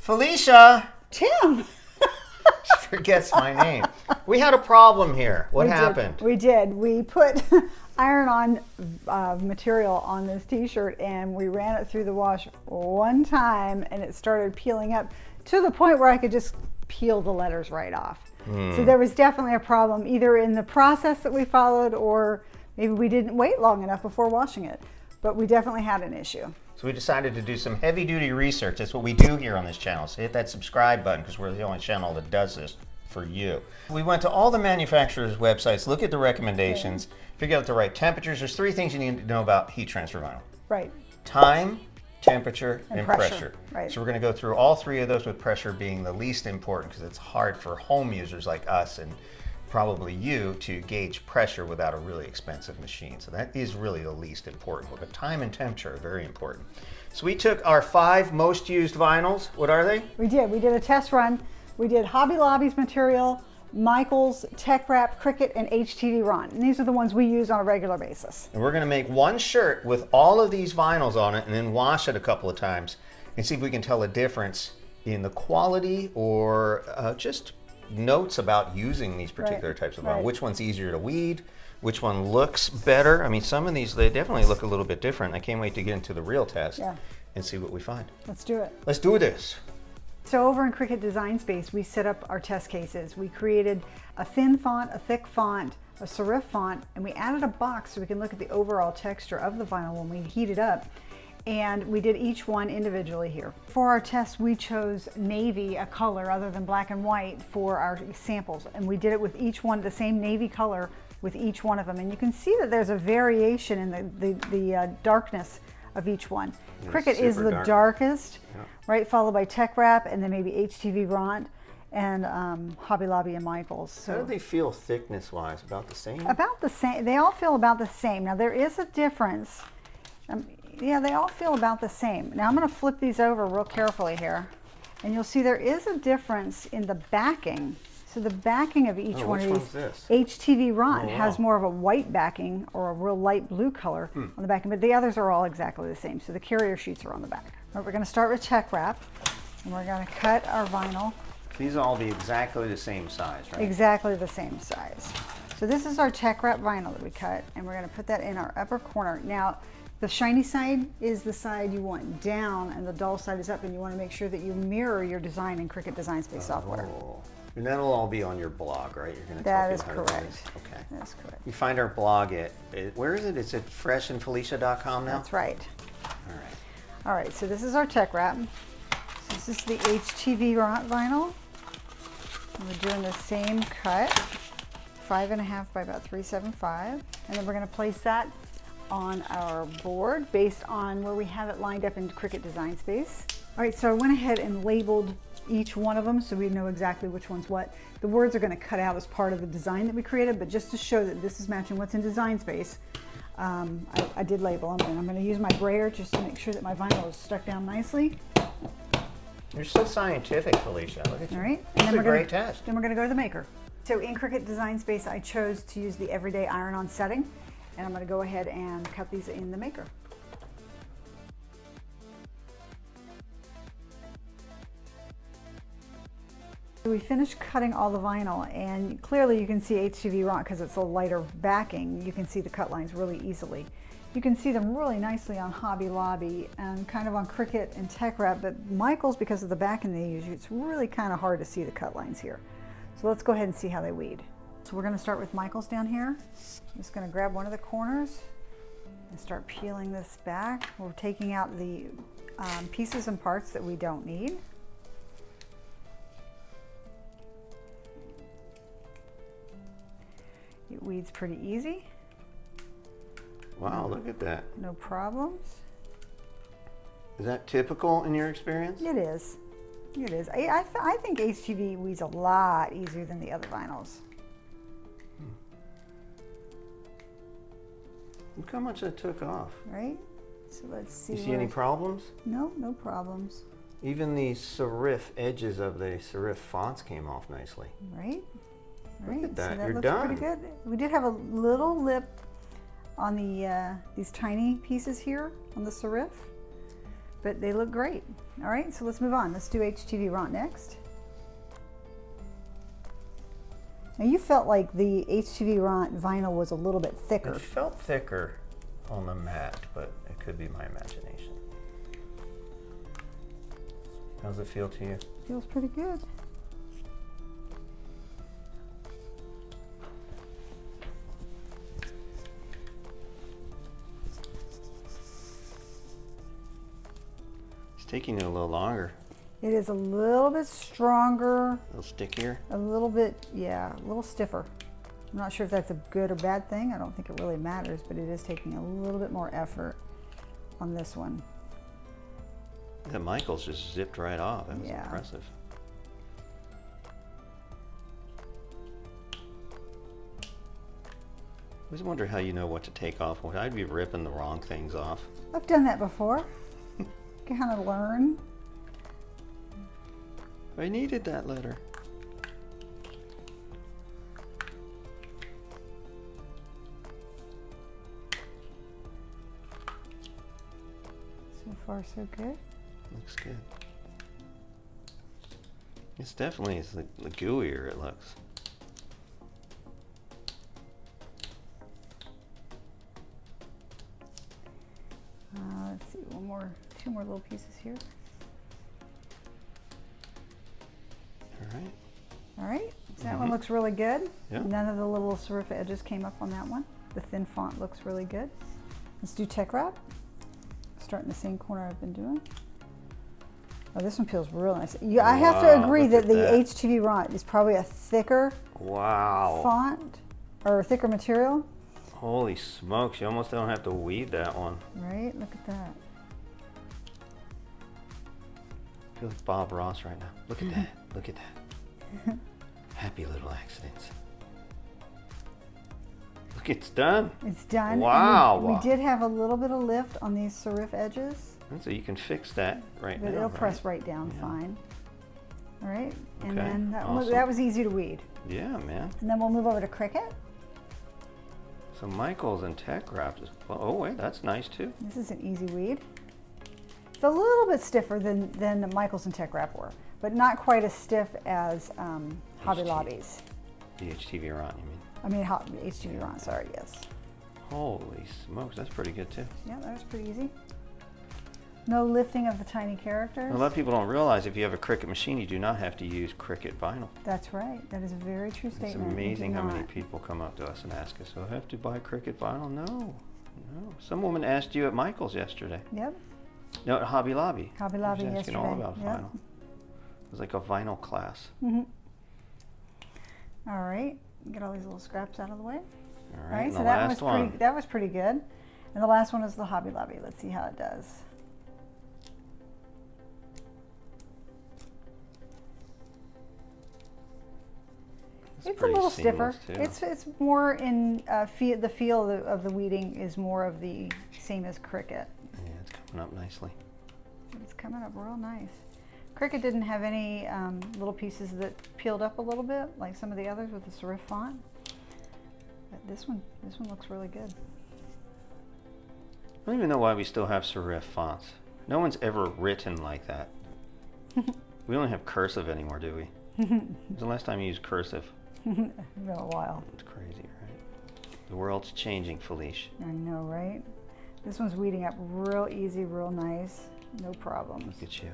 Felicia! Tim! She forgets my name. We had a problem here. What happened? We did. We put iron-on material on this t-shirt and we ran it through the wash one time and it started peeling up to the point where I could just peel the letters right off. So there was definitely a problem either in the process that we followed or maybe we didn't wait long enough before washing it. But we definitely had an issue. So we decided to do some heavy-duty research. That's what we do here on this channel. So hit that subscribe button because we're the only channel that does this for you. We went to all the manufacturers' websites, look at the recommendations, figure out the right temperatures. There's three things you need to know about heat transfer vinyl. Right. Time, temperature, and pressure. Right. So we're going to go through all three of those, with pressure being the least important because it's hard for home users like us and probably you to gauge pressure without a really expensive machine. So that is really the least important. But time and temperature are very important. So we took our 5 most used vinyls. What are they? We did a test run. We did Hobby Lobby's material, Michaels, Teckwrap, Cricut, and HTVRont. And these are the ones we use on a regular basis. And we're going to make one shirt with all of these vinyls on it and then wash it a couple of times and see if we can tell a difference in the quality or just notes about using these particular types of vinyl. Which one's easier to weed, which one looks better. I mean, some of these, they definitely look a little bit different. I can't wait to get into the real test and see what we find. Let's do it. Let's do this. So over in Cricut Design Space, we set up our test cases. We created a thin font, a thick font, a serif font, and we added a box so we can look at the overall texture of the vinyl when we heat it up. And we did each one individually here. For our test, we chose navy, a color other than black and white, for our samples. And we did it with each one, the same navy color with each one of them. And you can see that there's a variation in the darkness of each one. Cricut is the darkest, right? Followed by Teckwrap and then maybe HTVRont and Hobby Lobby and Michaels. So how do they feel thickness-wise? About the same? About the same. They all feel about the same. Now there is a difference. Yeah, they all feel about the same. Now I'm going to flip these over real carefully here, and you'll see there is a difference in the backing. So the backing of each one of these, HTVRont has more of a white backing or a real light blue color on the backing, but the others are all exactly the same. So the carrier sheets are on the back. All right, we're going to start with Teckwrap, and we're going to cut our vinyl. These will all be exactly the same size, right? Exactly the same size. So this is our Teckwrap vinyl that we cut, and we're going to put that in our upper corner. Now, the shiny side is the side you want down, and the dull side is up, and you want to make sure that you mirror your design in Cricut Design Space software. And that'll all be on your blog, right? You're going to that is correct. Okay. That's correct. You find our blog at, where is it? It's at freshandfelicia.com now? That's right. All right. All right, so this is our Teckwrap. This is the HTVRont vinyl. And we're doing the same cut, 5.5 by about 375. And then we're going to place that on our board based on where we have it lined up in Cricut Design Space. All right, so I went ahead and labeled each one of them so we know exactly which one's what. The words are going to cut out as part of the design that we created, but just to show that this is matching what's in Design Space, I did label them, and I'm going to use my brayer just to make sure that my vinyl is stuck down nicely. You're so scientific, Felicia. Look at you. All right, and then we're great test. Then we're going to go to the maker. So in Cricut Design Space, I chose to use the everyday iron-on setting, and I'm going to go ahead and cut these in the maker. We finished cutting all the vinyl, and clearly you can see HTVRont because it's a lighter backing. You can see the cut lines really easily. You can see them really nicely on Hobby Lobby and kind of on Cricut and Teckwrap, but Michaels, because of the backing they use, it's really kind of hard to see the cut lines here. So let's go ahead and see how they weed. So we're going to start with Michaels down here. I'm just going to grab one of the corners and start peeling this back. We're taking out the pieces and parts that we don't need. It weeds pretty easy. Wow, look at that. No problems. Is that typical in your experience? It is. It is. I think HTV weeds a lot easier than the other vinyls. Look how much that took off. Right? So let's see. You see any problems? No, no problems. Even the serif edges of the serif fonts came off nicely. Right? Right. Look at that. So that You're looks done. pretty good. We did have a little lip on the these tiny pieces here on the serif, but they look great. All right, so let's move on. Let's do HTVRont next. Now you felt like the HTVRont vinyl was a little bit thicker. It felt thicker on the mat, but it could be my imagination. How's it feel to you? Feels pretty good. It's taking you a little longer. It is a little bit stronger. A little stickier? A little bit, yeah, a little stiffer. I'm not sure if that's a good or bad thing. I don't think it really matters, but it is taking a little bit more effort on this one. Yeah, Michael's just zipped right off. That was Yeah. impressive. I always wonder how you know what to take off. I'd be ripping the wrong things off. I've done that before. Kind of learn. I needed that letter. So far, so good. Looks good. It's definitely, it's the gooier it looks. Let's see, two more little pieces here. All right. All right, so that one looks really good. Yeah. None of the little serif edges came up on that one. The thin font looks really good. Let's do Teckwrap. Start in the same corner I've been doing. Oh, this one feels real nice. Yeah, I have to Wow, agree look that at the that. HTVRont is probably a thicker Wow. font or thicker material. Holy smokes, you almost don't have to weed that one. Right, look at that. I feel like Bob Ross right now. Look at that, look at that. Happy little accidents. Look, it's done. It's done. And Wow. we did have a little bit of lift on these serif edges, And so you can fix that right but now. it'll right? press right down Yeah. fine. All right, and Okay, then awesome. that was easy to weed. Yeah, man. And then we'll move over to Cricut. So Michael's and Teckwrap is, oh wait, that's nice too. This is an easy weed. It's a little bit stiffer than the Michaels and Teckwrap were, but not quite as stiff as Hobby Lobby's. The HTVRont, you mean? I mean, HTVRont, sorry, yes. Holy smokes, that's pretty good too. Yeah, that was pretty easy. No lifting of the tiny characters. A lot of people don't realize if you have a Cricut machine, you do not have to use Cricut vinyl. That's right. That is a very true statement. It's We do amazing how many not. people come up to us and ask us, "Do I have to buy Cricut vinyl?" No, no. Some woman asked you at Michael's yesterday. Yep. No, at Hobby Lobby. Hobby Lobby She was asking all yesterday. about Yep. vinyl. It was like a vinyl class. All right. Get all these little scraps out of the way. All All right, right. and So the that last was one. pretty. That was pretty good. And the last one is the Hobby Lobby. Let's see how it does. It's a pretty little stiffer. seamless, too. It's more in the feel of the weeding is more of the same as Cricut. Yeah, it's coming up nicely. It's coming up real nice. Cricut didn't have any little pieces that peeled up a little bit like some of the others with the serif font. But this one looks really good. I don't even know why we still have serif fonts. No one's ever written like that. We don't have cursive anymore, do we? When's the last time you used cursive? It's been a while. It's crazy, right? The world's changing, Felicia. I know, right? This one's weeding up real easy, real nice. No problems. Look at you.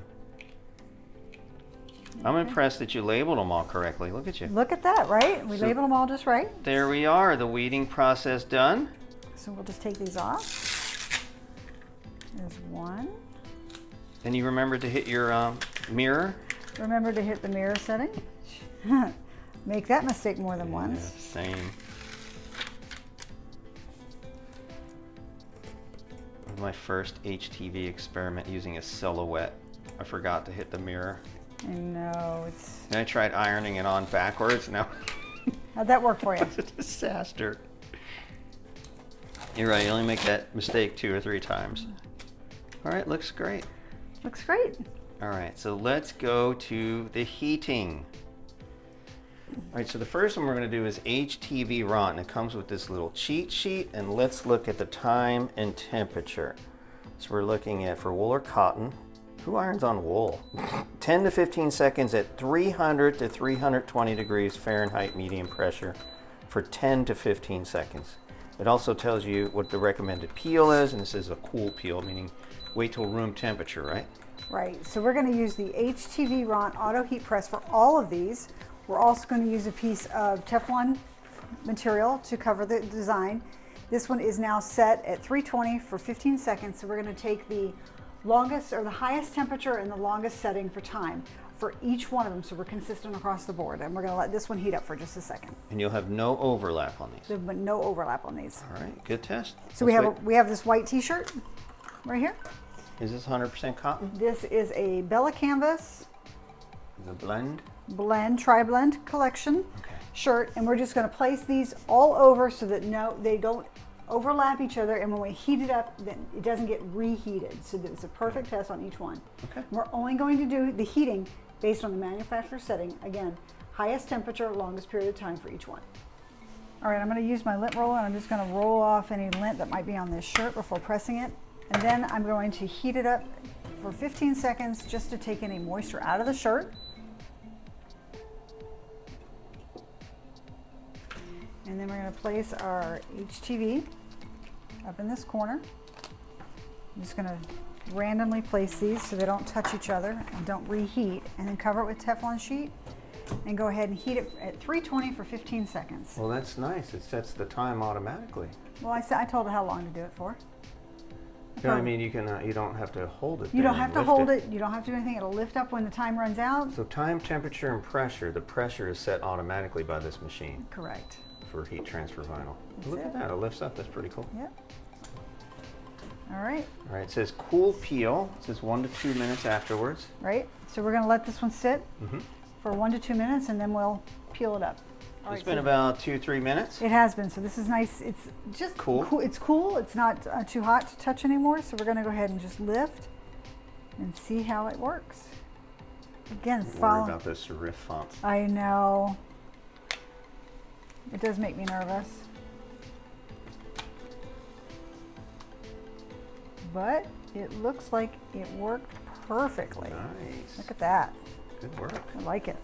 I'm impressed that you labeled them all correctly. Look at you. Look at that, right? We So- labeled them all just right. There we are, the weeding process done. So we'll just take these off. There's one. And you remember to hit your mirror? Remember to hit the mirror setting. Make that mistake more than once. Yeah, same. My first HTV experiment using a silhouette. I forgot to hit the mirror. I know, it's... And I tried ironing it on backwards. Now How'd that work for you? it's a disaster. You're right, you only make that mistake 2 or 3 times. All right, looks great. Looks great. All right, so let's go to the heating. All right, so the first one we're going to do is HTVRont, and it comes with this little cheat sheet, and let's look at the time and temperature. So we're looking at for wool or cotton. Who irons on wool? 10 to 15 seconds at 300 to 320 degrees Fahrenheit medium pressure for 10 to 15 seconds. It also tells you what the recommended peel is, and this is a cool peel, meaning wait till room temperature, right? Right, so we're going to use the HTVRont auto heat press for all of these. We're also going to use a piece of Teflon material to cover the design. This one is now set at 320 for 15 seconds, so we're going to take the longest or the highest temperature and the longest setting for time for each one of them, so we're consistent across the board. And we're going to let this one heat up for just a second. And you'll have no overlap on these. There'll be no overlap on these. All right, good test. So we have this white t-shirt right here. Is this 100% cotton? This is a Bella Canvas The blend? tri-blend collection shirt, and we're just going to place these all over so that they don't overlap each other, and when we heat it up, then it doesn't get reheated. So it's a perfect test on each one. Okay. We're only going to do the heating based on the manufacturer setting. Again, highest temperature, longest period of time for each one. All right, I'm going to use my lint roller, and I'm just going to roll off any lint that might be on this shirt before pressing it. And then I'm going to heat it up for 15 seconds just to take any moisture out of the shirt. And then we're going to place our HTV up in this corner. I'm just going to randomly place these so they don't touch each other and don't reheat, and then cover it with Teflon sheet and go ahead and heat it at 320 for 15 seconds. Well, that's nice. It sets the time automatically. Well, I told it how long to do it for. Yeah, I mean, you don't have to hold it. You don't have to hold it. You don't have to do anything. It'll lift up when the time runs out. So time, temperature, and pressure. The pressure is set automatically by this machine. Correct. For heat transfer vinyl. That's Look it. at that. It lifts up. That's pretty cool. Yep. All right. All right. It says cool peel. It says 1 to 2 minutes afterwards. Right. So we're going to let this one sit for 1 to 2 minutes, and then we'll peel it up. All It's right, been so about 2-3 minutes. it has been. So this is nice. It's just Cool. It's cool. It's not too hot to touch anymore. So we're going to go ahead and just lift and see how it works. Again, Worry follow. about the serif fonts. I know. It does make me nervous. But it looks like it worked perfectly. Nice. Look at that. Good work. I like it.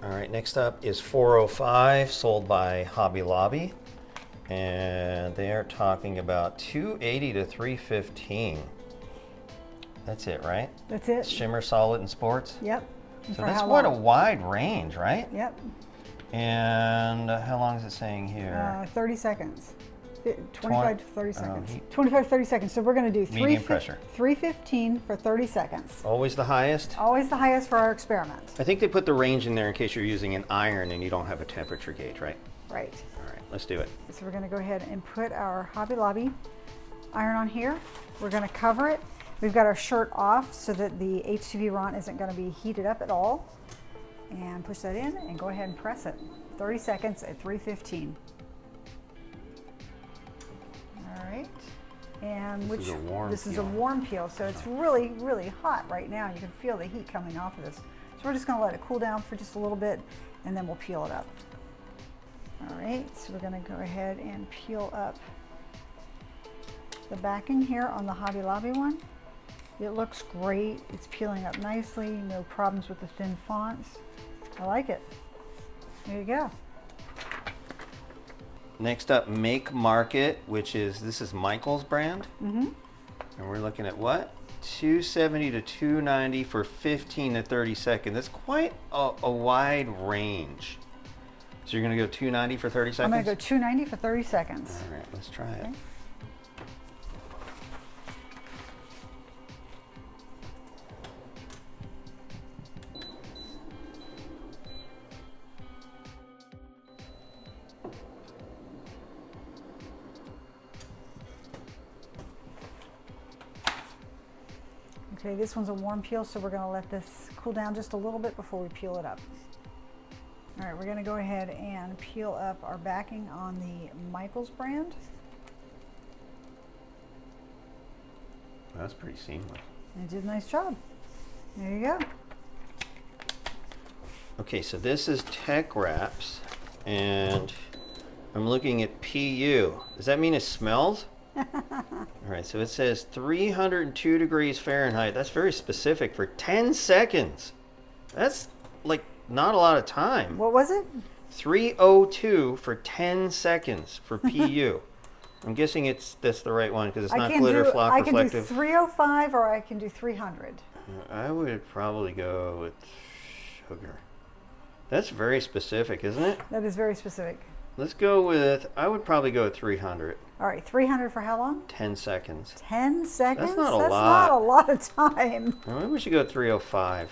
All right, next up is 405, sold by Hobby Lobby. And they're talking about 280 to 315. That's it, right? That's it. Shimmer, solid, and sports. Yep. And So for that's how quite a long? wide range, right? Yep. And how long is it saying here? 30 seconds. 25 to 30 seconds. heat. 25 to 30 seconds. So we're going to do Medium pressure. 315 for 30 seconds. Always the highest? Always the highest for our experiment. I think they put the range in there in case you're using an iron and you don't have a temperature gauge, right? Right. All right, let's do it. So we're going to go ahead and put our Hobby Lobby iron on here. We're going to cover it. We've got our shirt off so that the HTVRont isn't going to be heated up at all. And push that in and go ahead and press it. 30 seconds at 315. All right. And This is a warm this is peel. a warm peel, so it's really, really hot right now. You can feel the heat coming off of this. So we're just going to let it cool down for just a little bit, and then we'll peel it up. All right, so we're going to go ahead and peel up the backing here on the Hobby Lobby one. It looks great. It's peeling up nicely. No problems with the thin fonts. I like it. There you go. Next up, Make Market, which is, this is Michael's brand. And we're looking at what? 270 to 290 for 15 to 30 seconds. That's quite a wide range. So you're gonna go 290 for 30 seconds? I'm gonna go 290 for 30 seconds. All right, let's try it. Okay. Okay, this one's a warm peel, so we're going to let this cool down just a little bit before we peel it up. All right, we're going to go ahead and peel up our backing on the Michaels brand. That's pretty seamless. It did a nice job. There you go. Okay, so this is Teckwraps, and I'm looking at PU. Does that mean it smells? All right, so it says 302 degrees Fahrenheit. That's very specific for 10 seconds. That's like not a lot of time. What was it? 302 for 10 seconds for PU. I'm guessing that's the right one because it's not glitter flock reflective. I can do 305 or I can do 300. I would probably go with sugar. That's very specific, isn't it? That is very specific. Let's go with, I would probably go with 300. All right, 300 for how long? 10 seconds. 10 seconds? That's not a lot. That's not a lot of time. Maybe we should go 305.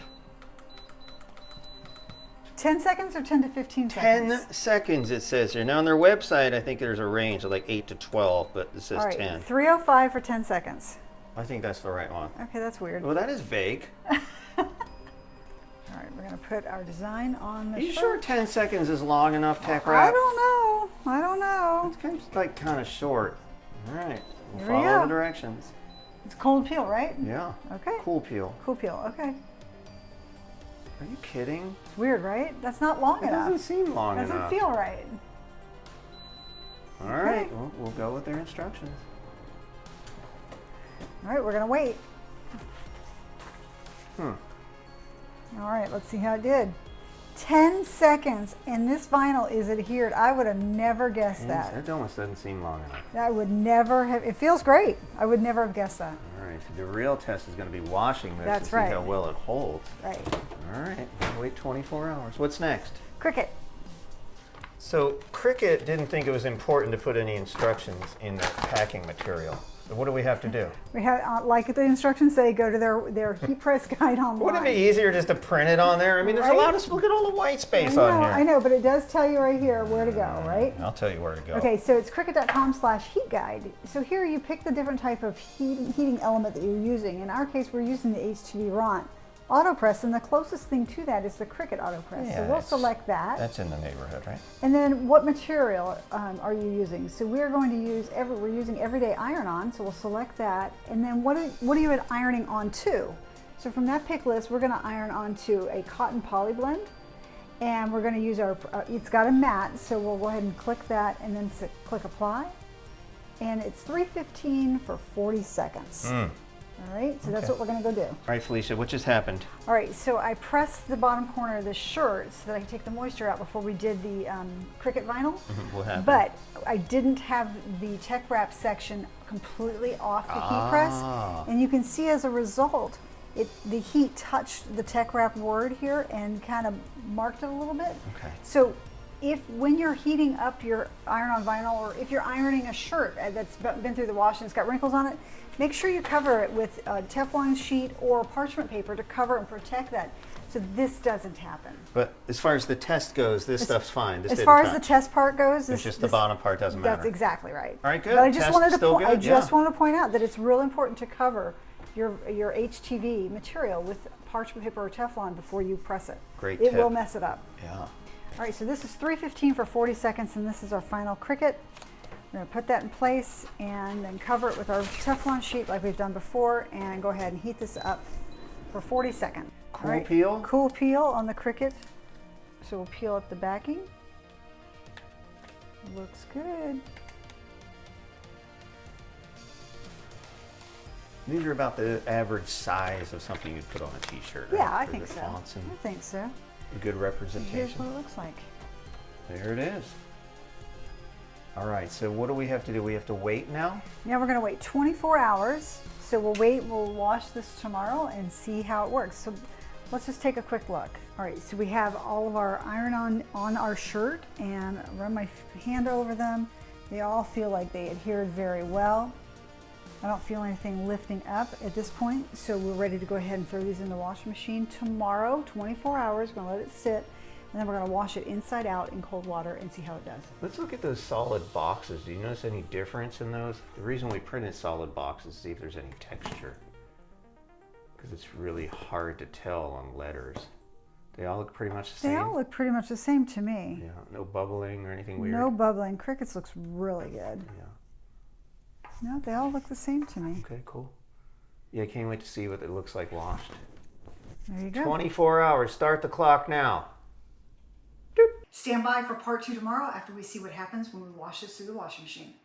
10 seconds or 10 to 15 seconds? 10 seconds it says here. Now on their website, I think there's a range of like 8 to 12, but it says All right, 10. 305 for 10 seconds. I think that's the right one. Okay, that's weird. Well, that is vague. All right, we're going to put our design on the Are you shirt. sure 10 seconds is long enough, Teckwrap? I don't know. I don't know. It's kind of short. All right, we'll Here we follow go. the directions. It's cold peel, right? Yeah. Okay. Cool peel. Cool peel, okay. Are you kidding? It's weird, right? That's not long It enough. doesn't seem long enough. Doesn't feel right. All right, well, we'll go with their instructions. All right, we're going to wait. Hmm. All right, let's see how it did. 10 seconds, and this vinyl is adhered. I would have never guessed that. That almost doesn't seem long enough. I would never have. It feels great. I would never have guessed that. All right, so the real test is going to be washing this That's to right. see how well it holds. Right. All right, we'll wait 24 hours. What's next? Cricut. So Cricut didn't think it was important to put any instructions in the packing material. So what do we have to do? We have, like the instructions say, go to their heat press guide online. Wouldn't it be easier just to print it on there? I mean, there's a lot of, look at all the white space on here. I know, but it does tell you right here where to go, right? I'll tell you where to go. Okay, so it's cricut.com/heat guide. So here you pick the different type of heating element that you're using. In our case, we're using the HTVRont AutoPress, and the closest thing to that is the Cricut AutoPress. Yeah, so we'll select that. That's in the neighborhood, right? And then what material are you using? So we're going to use, we're using everyday iron-on, so we'll select that. And then what are you ironing onto? So from that pick list, we're going to iron onto a cotton poly blend. And we're going to use our, it's got a mat, so we'll go ahead and click that and then click apply. And it's 315 for 40 seconds. All right, so that's what we're going to go do. All right, Felicia, what just happened? All right, so I pressed the bottom corner of the shirt so that I could take the moisture out before we did the Cricut vinyl. What happened? But I didn't have the Teckwrap section completely off the heat press. And you can see as a result, the heat touched the Teckwrap word here and kind of marked it a little bit. Okay. So when you're heating up your iron-on vinyl, or if you're ironing a shirt that's been through the wash and it's got wrinkles on it, make sure you cover it with a Teflon sheet or parchment paper to cover and protect that so this doesn't happen. But as far as the test goes, this stuff's fine. This as didn't far as touch. the test part goes, It's just the bottom part doesn't matter. That's exactly right. All right, good. But I just Test wanted to still good, I just wanted to point out that it's real important to cover your HTV material with parchment paper or Teflon before you press it. Great It tip. will mess it up. Yeah. All right, so this is 315 for 40 seconds, and this is our final Cricut. We're going to put that in place and then cover it with our Teflon sheet like we've done before, and go ahead and heat this up for 40 seconds. Cool peel? Cool peel on the Cricut. So we'll peel up the backing. Looks good. These are about the average size of something you'd put on a t-shirt, right? Yeah, I For think the so. fonts and I think so. a good Here's representation. what it looks like. There it is. All right, so what do we have to do? We have to wait now? Now we're going to wait 24 hours. So we'll wash this tomorrow and see how it works. So let's just take a quick look. All right, so we have all of our iron on our shirt, and run my hand over them. They all feel like they adhered very well. I don't feel anything lifting up at this point, so we're ready to go ahead and throw these in the washing machine tomorrow, 24 hours. We're gonna let it sit, and then we're gonna wash it inside out in cold water and see how it does. Let's look at those solid boxes. Do you notice any difference in those? The reason we printed solid boxes is to see if there's any texture, because it's really hard to tell on letters. They all look pretty much the same? They all look pretty much the same to me. Yeah, no bubbling or anything weird? No bubbling. Cricket's looks really good. Yeah. No, they all look the same to me. Okay, cool. Yeah, I can't wait to see what it looks like washed. There you go. 24 hours. Start the clock now. Stand by for part 2 tomorrow after we see what happens when we wash this through the washing machine.